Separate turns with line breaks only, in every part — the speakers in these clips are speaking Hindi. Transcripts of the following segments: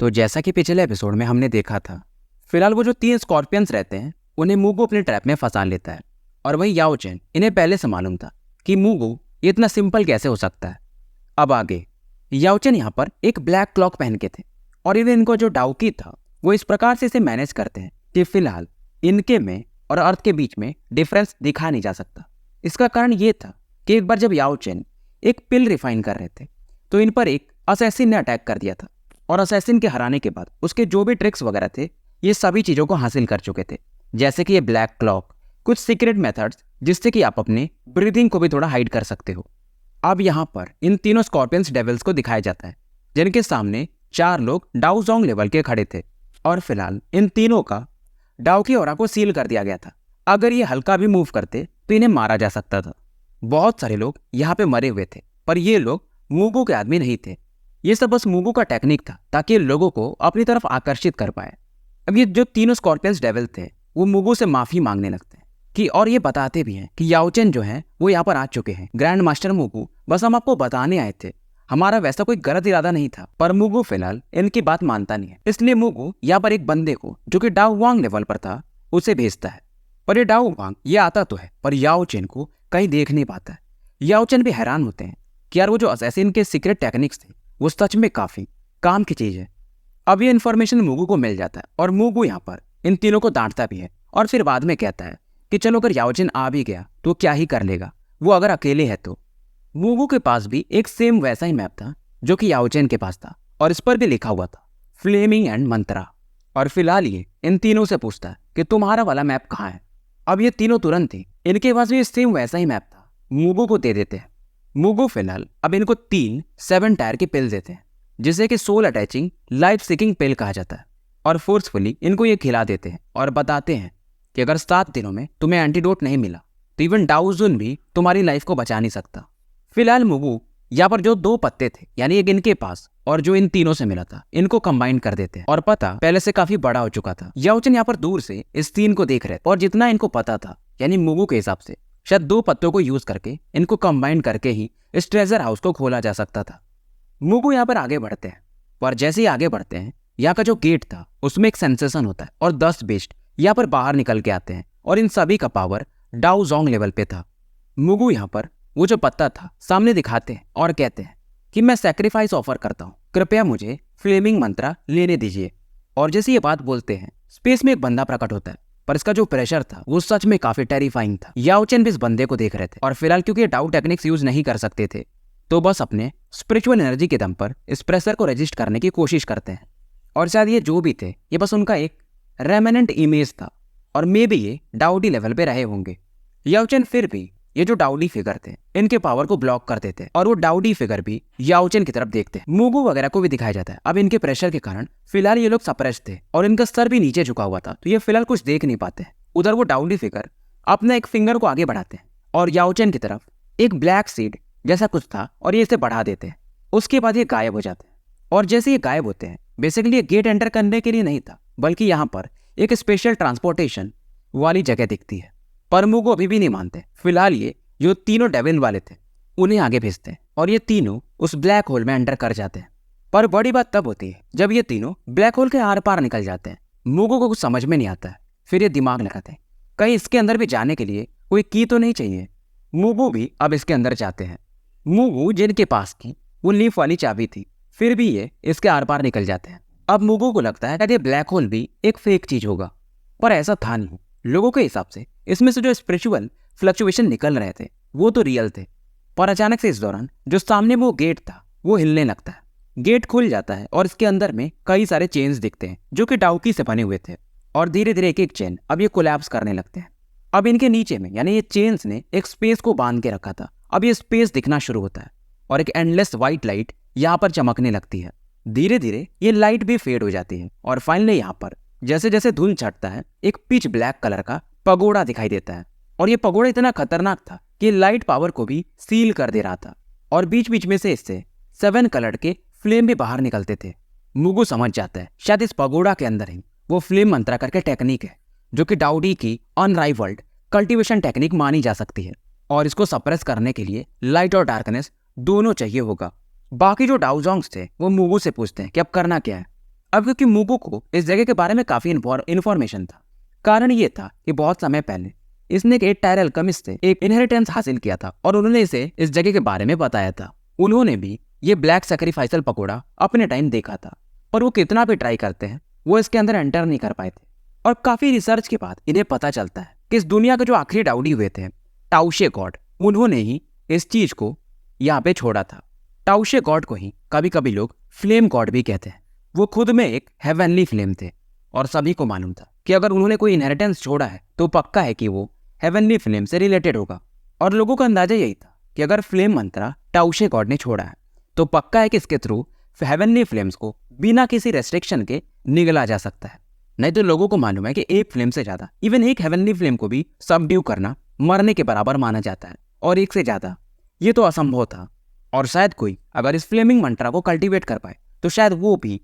तो जैसा कि पिछले एपिसोड में हमने देखा था, फिलहाल वो जो 3 स्कॉर्पियंस रहते हैं उन्हें मूगू अपने ट्रैप में फंसा लेता है। और वही याओ चेन इन्हें पहले से मालूम था कि मूगू इतना सिंपल कैसे हो सकता है। अब आगे याओ चेन यहाँ पर एक ब्लैक क्लॉक पहन के थे और इवन इनको जो डाउकी था वो इस प्रकार से इसे मैनेज करते हैं कि फिलहाल इनके में और अर्थ के बीच में डिफरेंस दिखा नहीं जा सकता। इसका कारण ये था कि एक बार जब याओ चेन एक पिल रिफाइन कर रहे थे तो इन पर एक असैसिन ने अटैक कर दिया था और असैसिन के हराने के बाद उसके जो भी ट्रिक्स वगैरह थे ये सभी चीज़ों को हासिल कर चुके थे, जैसे कि ये ब्लैक क्लॉक, कुछ सीक्रेट मेथड्स जिससे कि आप अपने ब्रीदिंग को भी थोड़ा हाइड कर सकते हो। अब यहाँ पर इन तीनों स्कॉर्पियंस डेविल्स को दिखाया जाता है जिनके सामने 4 लोग डाउजोंग लेवल के खड़े थे और फिलहाल इन तीनों का डाउ की ऑरा को सील कर दिया गया था। अगर ये हल्का भी मूव करते तो इन्हें मारा जा सकता था। बहुत सारे लोग यहाँ पे मरे हुए थे पर ये लोग मूगू के आदमी नहीं थे। ये सब बस मूगू का टेक्निक था ताकि लोगों को अपनी तरफ आकर्षित कर पाए। अब ये जो तीनों स्कॉर्पियंस डेविल थे वो मूगू से माफी मांगने लगते हैं कि और ये बताते भी हैं कि याओ चेन जो है वो यहाँ पर आ चुके हैं। ग्रैंड मास्टर मूगू, बस हम आपको बताने आए थे, हमारा वैसा कोई गलत इरादा नहीं था। पर मूगू फिलहाल इनकी बात मानता नहीं है, इसलिए मूगू यहाँ पर एक बंदे को जो कि डाउ वांग लेवल पर था उसे भेजता है। पर ये डाउ वांग ये आता तो है पर याओ चेन को कहीं देख नहीं पाता है। याओ चेन भी हैरान होते हैं कि यार वो जो असैसिन के सीक्रेट टेक्निक्स थे वो सच में काफी काम की चीज है। अब ये इन्फॉर्मेशन मूगू को मिल जाता है और मूगू यहाँ पर इन तीनों को डांटता भी है और फिर बाद में कहता है कि चलो अगर याओ चेन आ भी गया तो क्या ही कर लेगा, वो अगर अकेले है तो। मूगू के पास भी एक सेम वैसा ही मैप था जो कि याओ चेन के पास था और इस पर भी लिखा हुआ था फ्लेमिंग एंड मंत्रा। और फिलहाल ये इन तीनों से पूछता है कि तुम्हारा वाला मैप कहाँ है। अब ये तीनों तुरंत ही इनके पास भी सेम वैसा ही मैप था मूगू को दे देते हैं। मूगू फिलहाल अब इनको 3 7 टायर की पिल देते हैं जिसे कि सोल अटैचिंग लाइफ सीकिंग पिल कहा जाता है और फोर्सफुली इनको ये खिला देते हैं और बताते हैं कि अगर 7 दिनों में तुम्हें एंटीडोट नहीं मिला तो इवन डाउजुन भी तुम्हारी लाइफ को बचा नहीं सकता। फिलहाल मूगू यहाँ पर जो 2 पत्ते थे यानी एक इनके पास और जो इन तीनों से मिला था इनको कंबाइन कर देते हैं और पता पहले से काफी बड़ा हो चुका था। याओ चेन यहाँ पर दूर से इस 3 को देख रहे थे और जितना इनको पता था यानी मूगू के हिसाब से शायद 2 पत्तों को यूज करके इनको कंबाइन करके ही इस ट्रेजर हाउस को खोला जा सकता था। मूगू यहाँ पर आगे बढ़ते हैं पर जैसे ही आगे बढ़ते हैं यहाँ का जो गेट था उसमें एक सेंसेशन होता है और 10 बेस्ट यहाँ पर बाहर निकल के आते हैं और इन सभी का पावर डाउजोंग लेवल पे था। मूगू यहाँ पर वो जो पत्ता था सामने दिखाते हैं और कहते हैं कि मैं सैक्रिफाइस ऑफर करता हूँ, कृपया मुझे फ्लेमिंग मंत्रा लेने दीजिए। और जैसे ये बात बोलते हैं स्पेस में एक बंदा प्रकट होता है पर इसका जो प्रेशर था वो सच में काफी टेरिफाइंग था। याओ चेन भी इस बंदे को देख रहे थे और फिलहाल क्योंकि डाउ टेक्निक्स यूज नहीं कर सकते थे तो बस अपने स्पिरिचुअल एनर्जी के दम पर इस प्रेशर को रजिस्ट करने की कोशिश करते हैं। और शायद ये जो भी थे ये बस उनका एक रेमिनेंट इमेज था और मे भी ये डाउडी लेवल पे रहे होंगे। याओ चेन फिर भी ये जो डाउडी फिगर थे इनके पावर को ब्लॉक कर देते हैं और वो डाउडी फिगर भी याओ चेन की तरफ देखते हैं। मूगू वगैरह को भी दिखाया जाता है। अब इनके प्रेशर के कारण फिलहाल ये लोग सप्रेस थे और इनका सर भी नीचे झुका हुआ था तो ये फिलहाल कुछ देख नहीं पाते हैं। उधर वो डाउडी फिगर अपना एक फिंगर को आगे बढ़ाते हैं और याओ चेन की तरफ एक ब्लैक सीड जैसा कुछ था और ये इसे बढ़ा देते हैं। उसके बाद ये गायब हो जाते हैं और जैसे ये गायब होते हैं बेसिकली ये गेट एंटर करने के लिए नहीं था बल्कि यहाँ पर एक स्पेशल ट्रांसपोर्टेशन वाली जगह दिखती है। पर मूगू अभी भी नहीं मानते। फिलहाल ये जो तीनों डेविल वाले थे उन्हें आगे भेजते हैं और ये तीनों उस ब्लैक होल में एंटर कर जाते हैं। पर बड़ी बात तब होती है जब ये तीनों ब्लैक होल के आर पार निकल जाते हैं। मूगू को कुछ समझ में नहीं आता है। फिर ये दिमाग लगाते हैं कहीं इसके अंदर भी जाने के लिए कोई की तो नहीं चाहिए। मूगू भी अब इसके अंदर जाते हैं। मूगू जिनके पास की वो लीफ वाली चाबी थी फिर भी ये इसके आर पार निकल जाते हैं। अब मूगू को लगता है कि ये ब्लैक होल भी एक फेक चीज होगा पर ऐसा था नहीं। लोगों के हिसाब से इसमें से जो स्पिरिचुअल फ्लक्चुएशन निकल रहे थे वो तो रियल थे। पर अचानक से इस दौरान जो सामने वो गेट था वो हिलने लगता है। गेट खुल जाता है और इसके अंदर में कई सारे चेन्स दिखते हैं जो कि डाउकी से बने हुए थे और धीरे धीरे एक एक चेन अब ये कोलैप्स करने लगते हैं। अब इनके नीचे में यानी ये चेन्स ने एक स्पेस को बांध के रखा था। अब ये स्पेस दिखना शुरू होता है और एक एंडलेस व्हाइट लाइट यहाँ पर चमकने लगती है। धीरे धीरे ये लाइट भी फेड हो जाती है और फाइनली यहाँ पर जैसे जैसे धुंध छटता है एक पिच ब्लैक कलर का पगोड़ा दिखाई देता है और ये पगोड़ा इतना खतरनाक था कि लाइट पावर को भी सील कर दे रहा था और बीच बीच में से इससे 7 कलर के फ्लेम भी बाहर निकलते थे। मूगू समझ जाता है शायद इस पगोड़ा के अंदर ही वो फ्लेम मंत्रा करके टेक्निक है जो कि डाउडी की अनराइवल्ड कल्टीवेशन टेक्निक मानी जा सकती है और इसको सप्रेस करने के लिए लाइट और डार्कनेस दोनों चाहिए होगा। बाकी जो डाउजोंग्स थे वो मूगू से पूछते हैं कि अब करना क्या है। अब क्योंकि मुगू को इस जगह के बारे में काफी इन्फॉर्मेशन था, कारण ये था कि बहुत समय पहले इसने एक टायर अल्केमिस्ट से एक इनहेरिटेंस हासिल किया था और उन्होंने इसे इस जगह के बारे में बताया था। उन्होंने भी ये ब्लैक सैक्रिफाइसल पकोड़ा अपने टाइम देखा था, पर वो कितना भी ट्राई करते हैं वो इसके अंदर एंटर नहीं कर पाए थे। और काफी रिसर्च के बाद इन्हें पता चलता है कि इस दुनिया के जो आखिरी डाउडी हुए थे टाउशे गॉड, उन्होंने ही इस चीज को यहाँ पे छोड़ा था। टाउशे गॉड को ही कभी कभी लोग फ्लेम गॉड भी कहते हैं। वो खुद में एक हेवनली फ्लेम थे और सभी को मालूम था कि अगर उन्होंने कोई इनहेरिटेंस छोड़ा है तो पक्का है कि वो हेवनली फ्लेम से रिलेटेड होगा। और लोगों का अंदाजा यही था कि अगर फ्लेम मंत्रा टाउशे गॉड ने छोड़ा है तो पक्का है कि इसके थ्रू हेवनली फ्लेम्स को बिना किसी रेस्ट्रिक्शन के निगला जा सकता है। नहीं तो लोगों को मालूम है कि एक फ्लेम से ज्यादा, इवन एक हेवनली फ्लेम को भी सबड्यू करना मरने के बराबर माना जाता है, और एक से ज्यादा ये तो असंभव था। और शायद कोई अगर इस फ्लेमिंग मंत्रा को कल्टीवेट कर पाए तो शायद वो भी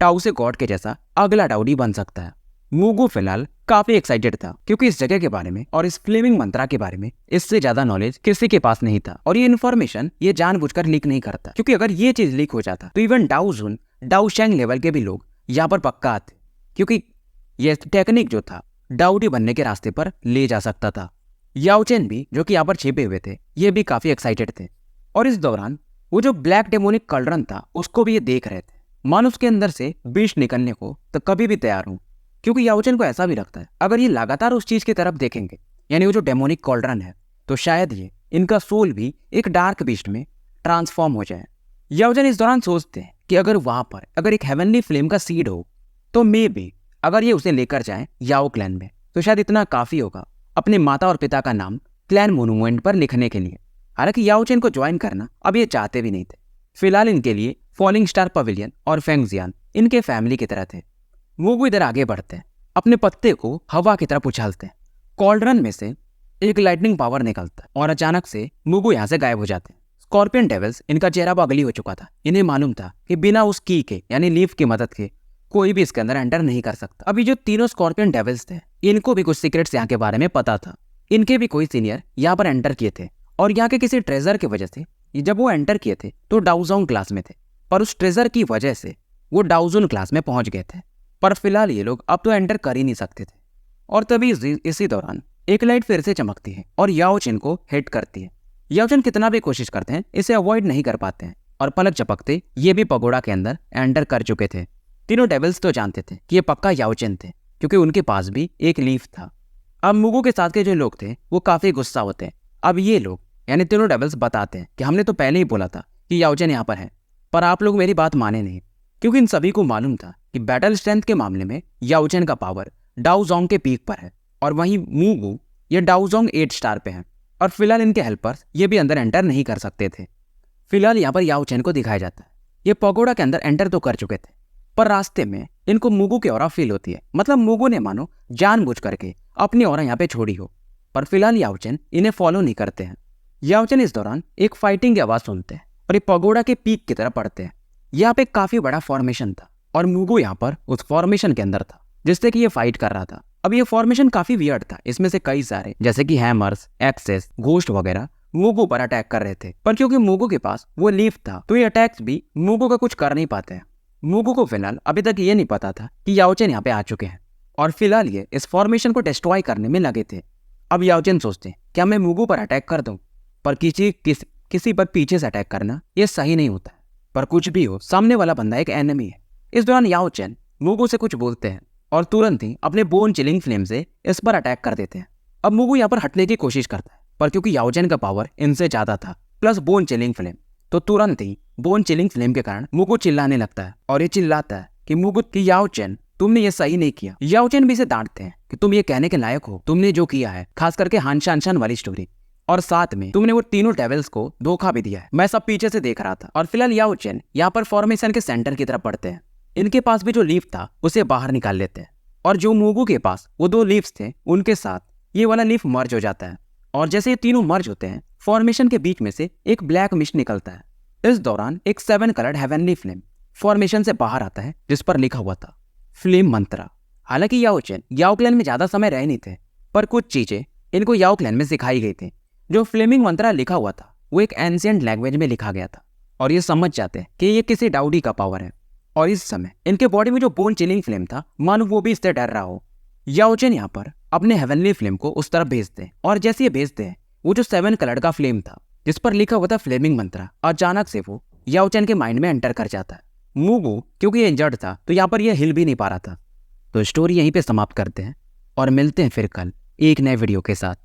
टाउशे गॉड के जैसा अगला डाउडी बन सकता है। मुगू फिलहाल काफी एक्साइटेड था क्योंकि इस जगह के बारे में और इस फ्लेमिंग मंत्रा के बारे में इससे ज्यादा नॉलेज किसी के पास नहीं था। और ये इन्फॉर्मेशन ये जानबूझकर लीक नहीं करता, क्योंकि अगर ये चीज लीक हो जाता तो इवन डाउजुन डाउशैंग लेवल के भी लोग यहाँ पर पक्का आते, क्योंकि ये टेक्निक जो था डाउडी बनने के रास्ते पर ले जा सकता था। याओचेन भी जो कि यहाँ पर छिपे हुए थे ये भी काफी एक्साइटेड थे, और इस दौरान वो जो ब्लैक डेमोनिक कल्ड्रन था उसको भी ये देख रहे थे, मानो उसके अंदर से बीच निकलने को तो कभी भी तैयार हूं। क्योंकि याओचेन को ऐसा भी लगता है अगर ये लगातार उस चीज की तरफ देखेंगे, यानी वो जो डेमोनिक कॉल्ड्रन है, तो शायद ये इनका सोल भी एक डार्क बीस्ट में ट्रांसफॉर्म हो जाए। याओचेन इस दौरान सोचते हैं कि अगर वहां पर अगर एक हेवनली फ्लेम का सीड हो तो मे बी अगर ये उसे लेकर जाए याओ क्लैन में तो शायद इतना काफी होगा अपने माता और पिता का नाम क्लैन मोन्यूमेंट पर लिखने के लिए। हालांकि याओचेन को ज्वाइन करना अब ये चाहते भी नहीं थे। फिलहाल इनके लिए फॉलिंग स्टार पवेलियन और फेंगजियान इनके फैमिली की तरह थे। मुगू इधर आगे बढ़ते हैं, अपने पत्ते को हवा की तरफ उछालते हैं। कॉल्ड्रन में से एक लाइटनिंग पावर निकलता है और अचानक से मुगू यहाँ से गायब हो जाते हैं। स्कॉर्पियन डेविल्स इनका चेहरा बगली हो चुका था। इन्हें मालूम था कि बिना उस की के यानी लीफ की मदद के कोई भी इसके अंदर एंटर नहीं कर सकता। अभी जो तीनों स्कॉर्पियन डेविल्स थे इनको भी कुछ सीक्रेट्स यहाँ के बारे में पता था। इनके भी कोई सीनियर यहाँ पर एंटर किए थे और यहाँ के किसी ट्रेजर की वजह से जब वो एंटर किए थे तो डाउजोंग क्लास में थे, पर उस ट्रेजर की वजह से वो डाउजुन क्लास में पहुंच गए थे। पर फिलहाल ये लोग अब तो एंटर कर ही नहीं सकते थे। और तभी इसी दौरान एक लाइट फिर से चमकती है और याओचेन को हिट करती है। याओचेन कितना भी कोशिश करते हैं इसे अवॉइड नहीं कर पाते हैं और पलक झपकते ये भी पगोड़ा के अंदर एंटर कर चुके थे। तीनों डेविल्स तो जानते थे कि ये पक्का याओचेन थे, क्योंकि उनके पास भी एक लीफ था। अब मुगू के साथ के जो लोग थे वो काफी गुस्सा होते हैं। अब ये लोग यानी तीनों डेविल्स बताते हैं कि हमने तो पहले ही बोला था कि याओचेन यहाँ पर है, पर आप लोग मेरी बात माने नहीं, क्योंकि इन सभी को मालूम था कि बैटल स्ट्रेंथ के मामले में याओचेन का पावर डाउजोंग के पीक पर है और वहीं मुगू ये डाउजोंग 8 स्टार पे है। और फिलहाल इनके हेल्पर्स ये भी अंदर एंटर नहीं कर सकते थे। फिलहाल यहाँ पर याओचेन को दिखाया जाता है। ये पगोड़ा के अंदर एंटर तो कर चुके थे, पर रास्ते में इनको मुगू की ऑरा फील होती है। मतलब मुगू ने मानो जानबूझ करके अपनी ऑरा यहाँ पे छोड़ी हो। पर फिलहाल याओचेन इन्हें फॉलो नहीं करते हैं। याओचेन इस दौरान एक फाइटिंग की आवाज सुनते हैं और ये पगोड़ा के पीक की तरफ पड़ते हैं। यहाँ पे काफी बड़ा फॉर्मेशन था और मुगू यहाँ पर उस फॉर्मेशन के अंदर था जिससे कि ये फाइट कर रहा था। अब ये फॉर्मेशन काफी वियर्ड था। इसमें से कई सारे जैसे कि हैमर्स, एक्सेस, घोस्ट वगैरह मुगू पर अटैक कर रहे थे, पर क्योंकि मुगू के पास वो लीफ था तो ये अटैक्स भी मुगू का कुछ कर नहीं पाते हैं। मुगू को फिलहाल अभी तक ये नहीं पता था कि याओचेन यहाँ पे आ चुके हैं और फिलहाल ये इस फॉर्मेशन को डिस्ट्रॉय करने में लगे थे। अब याओचेन सोचते हैं क्या मैं मुगू पर अटैक कर दूं, पर किसी पर पीछे से अटैक करना ये सही नहीं होता है। पर कुछ भी हो, सामने वाला बंदा एक एनिमी है। इस दौरान याओचेन मुगू से कुछ बोलते हैं और तुरंत ही अपने बोन चिलिंग फ्लेम से इस पर अटैक कर देते हैं। अब मुगू यहाँ पर हटने की कोशिश करता है, पर क्योंकि याओचेन का पावर इनसे ज्यादा था प्लस बोन चिलिंग फ्लेम, तो तुरंत ही बोन चिलिंग फ्लेम के कारण मुगू चिल्लाने लगता है और ये चिल्लाता है कि मुगू की याओचेन तुमने ये सही नहीं किया। याओचेन भी इसे डांटते हैं कि तुम ये कहने के लायक हो, तुमने जो किया है, खास करके हानशान वाली स्टोरी, और साथ में तुमने वो तीनों डेविल्स को धोखा भी दिया है। मैं सब पीछे से देख रहा था। और फिलहाल याओचेन यहाँ पर फॉर्मेशन के सेंटर की तरफ पड़ते हैं। इनके पास भी जो लीफ था उसे बाहर निकाल लेते हैं और जो मुगू के पास वो 2 लीव्स थे उनके साथ ये वाला लीफ मर्ज हो जाता है। और जैसे ये तीनों मर्ज होते हैं फॉर्मेशन के बीच में से एक ब्लैक मिस्ट निकलता है। इस दौरान एक 7 कलर्ड हेवनली फ्लेम फॉर्मेशन से बाहर आता है जिस पर लिखा हुआ था फ्लेम मंत्रा। हालांकि याओचेन याओ क्लैन में ज्यादा समय रहे नहीं थे, पर कुछ चीजें इनको याओ क्लैन में सिखाई गई थी। जो फ्लेमिंग मंत्रा लिखा हुआ था वो एक एंशिएंट लैंग्वेज में लिखा गया था और ये समझ जाते हैं कि ये किसी डाउडी का पावर है। और इस समय इनके बॉडी में जो बोन चिलिंग फ्लेम था, मानो वो भी इससे डर रहा हो। याओ चैन यहाँ पर अपने हेवनली फ्लेम को उस तरफ भेजते हैं और जैसे ये भेजते हैं, वो जो 7 कलर का फ्लेम था जिस पर लिखा हुआ था फ्लेमिंग मंत्रा, अचानक से वो याओ चैन के माइंड में एंटर कर जाता है। मूगो क्योंकि ये इंजर्ड था तो यहाँ पर यह हिल भी नहीं पा रहा था। तो स्टोरी यहीं पे समाप्त करते हैं और मिलते हैं फिर कल एक नए वीडियो के साथ।